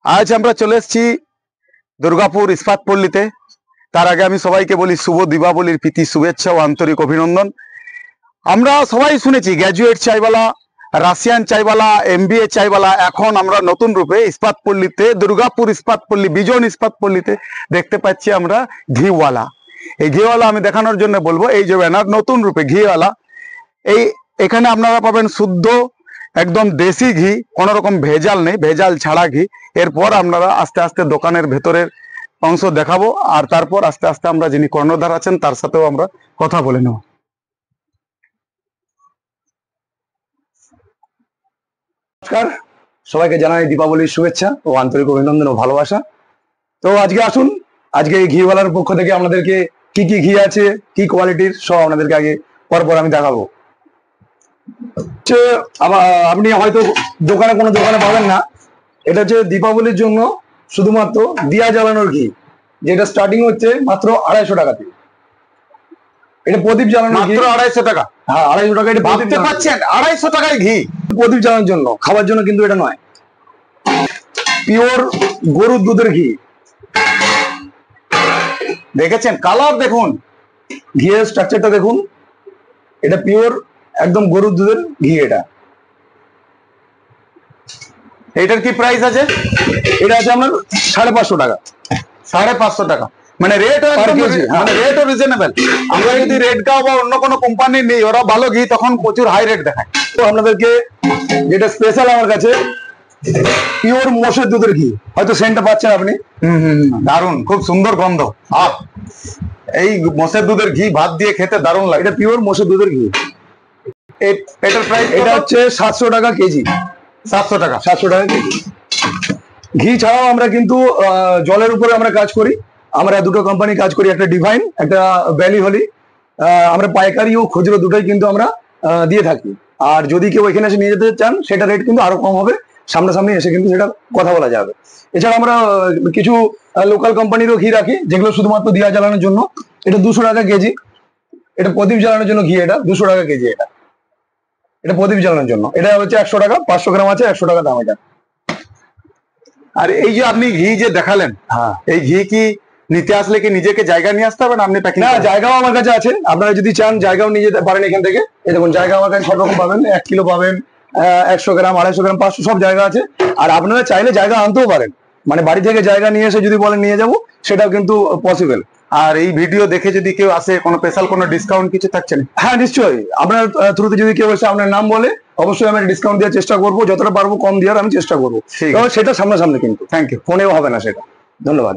আজ আমরা চলে এসেছি দুর্গাপুর ইস্পাত পল্লীতে। তার আগে আমি সবাইকে বলি শুভ দীপাবলির প্রীতি শুভেচ্ছা ও আন্তরিক অভিনন্দন। আমরা সবাই শুনেছি graduate chaiwala, Russian chaiwala, MBA chaiwala. এখন আমরা নতুন রূপে ইস্পাত পল্লীতে, দুর্গাপুর ইস্পাত পল্লী, বিজন ইস্পাত পল্লীতে দেখতে পাচ্ছি আমরা ঘিওয়ালা। এই ঘিওয়ালা আমি দেখানোর জন্য বলবো, এই যে ব্যানার, নতুন রূপে ঘিওয়ালা। এখানে আপনারা পাবেন শুদ্ধ একদম দেশি ঘি, কোনো রকম ভেজাল নেই, ভেজাল ছাড়া ঘি। এরপর আপনারা আস্তে আস্তে দোকানের ভেতরের অংশ দেখাবো, আর তারপর আস্তে আস্তে আমরা যিনি কর্ণধার আছেন তার সাথেও আমরা কথা বলে নেব। নমস্কার, সবাইকে জানাই দীপাবলির শুভেচ্ছা ও আন্তরিক অভিনন্দন ও ভালোবাসা। তো আজকে আসুন, আজকে এই ঘিওয়ালার পক্ষ থেকে আপনাদেরকে কি কি ঘি আছে, কি কোয়ালিটির, সব আপনাদেরকে আগে পরপর আমি দেখাবো। আপনি হয়তো কোনো দোকানে পাবেন না। এটা হচ্ছে দীপাবলির জন্য শুধুমাত্র দিয়া জ্বালানোর ঘি, যেটা স্টার্টিং হচ্ছে মাত্র 250 টাকা থেকে। এটা প্রদীপ জ্বালানোর ঘি, মাত্র 250 টাকা। হ্যাঁ, 250 টাকা। এটা ভাবতে পারছেন 250 টাকায় ঘি? প্রদীপ জ্বালানোর জন্য, খাবার জন্য কিন্তু এটা নয়। পিওর গরুর দুধের ঘি, দেখেছেন কালার, দেখুন ঘিয়ের স্ট্রাকচারটা দেখুন। এটা পিওর একদম গরুর দুধের ঘি। এটার কি প্রাইস আছে? এটা আছে আপনার 550 টাকা। 550 টাকা, মানে রেটও একদম, মানে রেটও রিজনেবল। আমরা যদি রেড কাও বা অন্য কোনো কোম্পানি নেই, ওরা ভালো ঘি, তখন প্রচুর হাই রেট দেখায়। তো আপনাদেরকে যেটা স্পেশাল আমার কাছে, পিওর মোষের দুধের ঘি। হয়তো সেন্টটা পাচ্ছেন আপনি। দারুন, খুব সুন্দর গন্ধ। আর এই মোষের দুধের ঘি ভাত দিয়ে খেতে দারুণ লাগে। এটা পিওর মোষের দুধের ঘি। এটার প্রাইস এটা হচ্ছে 700 টাকা কেজি। 700 টাকা। 700 টাকা কেজি। ঘি ছাড়াও আমরা কিন্তু জলের উপরে আমরা কাজ করি। আমরা দুটো কোম্পানি কাজ করি, একটা ডিভাইন, একটা ভ্যালি হলি। আমরা পাইকারি ও খুচরো দুটোই কিন্তু আমরা দিয়ে থাকি। আর যদি কেউ এখানে এসে নিয়ে যেতে চান, সেটা রেট কিন্তু আরো কম হবে। সামনাসামনি এসে কিন্তু সেটা কথা বলা যাবে। এছাড়া আমরা কিছু লোকাল কোম্পানিরও ঘি রাখি, যেগুলো শুধুমাত্র দিয়া জ্বালানোর জন্য। এটা 200 টাকা কেজি। এটা প্রদীপ জ্বালানোর জন্য ঘি, এটা 200 টাকা কেজি। এটা প্রদীপ জ্বালানোর জন্য। এটা হচ্ছে 100 টাকা, 500 গ্রাম আছে, 100 টাকা দাম এটা। আর এই যে আপনি ঘি যে দেখালেন, হ্যাঁ, এই ঘি কি নিতে আসলে কি নিজেকে জায়গা নিয়ে আসতে হবে না আপনি প্যাকিং? না, জায়গাও আমার কাছে আছে। আপনারা যদি চান জায়গাও নিয়ে যেতে পারেন এখান থেকে। এই দেখুন, জায়গা আমার কাছে সব রকম পাবেন। 1 কিলো পাবেন, 100 গ্রাম, 250 গ্রাম, 500, সব জায়গা আছে। আর আপনারা চাইলে জায়গা আনতেও পারেন, মানে বাড়ি থেকে জায়গা নিয়ে এসে যদি বলেন নিয়ে যাবো, সেটাও কিন্তু পসিবল। আর এই ভিডিও দেখে যদি কেউ আসে, কোনো স্পেশাল কোনো ডিসকাউন্ট কিছু থাকছে না? হ্যাঁ, নিশ্চয়ই। আপনার থ্রুতে যদি কেউ এসে আপনার নাম বলে, অবশ্যই আমি ডিসকাউন্ট দেওয়ার চেষ্টা করবো। যতটা পারবো কম দেওয়ার আমি চেষ্টা করবো। সেটা সামনাসামনি কিন্তু, থ্যাংক ইউ। ফোনেও হবে না সেটা। ধন্যবাদ।